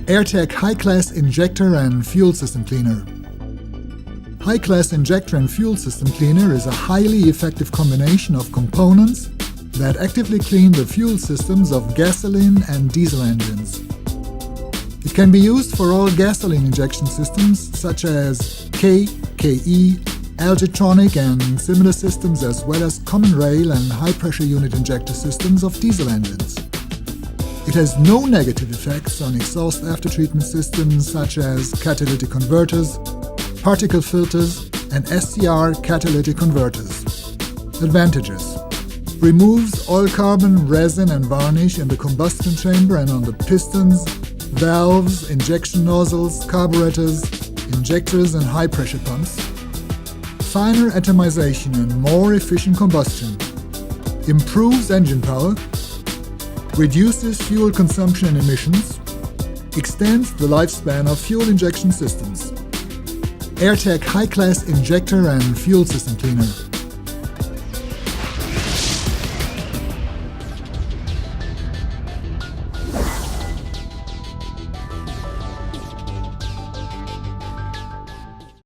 Air-Tec High-Class Injector and Fuel System Cleaner. High-Class Injector and Fuel System Cleaner is a highly effective combination of components that actively clean the fuel systems of gasoline and diesel engines. It can be used for all gasoline injection systems such as KE, L-Jetronic and similar systems, as well as CommonRail and high-pressure unit injector systems of diesel engines. It has no negative effects on exhaust aftertreatment systems such as catalytic converters, particle filters, and SCR catalytic converters. Advantages: removes oil, carbon, resin and varnish in the combustion chamber and on the pistons, valves, injection nozzles, carburetors, injectors and high-pressure pumps. Finer atomization and more efficient combustion. Improves engine power. Reduces fuel consumption and emissions. Extends the lifespan of fuel injection systems. Air-Tec High-Class Injector and Fuel System Cleaner.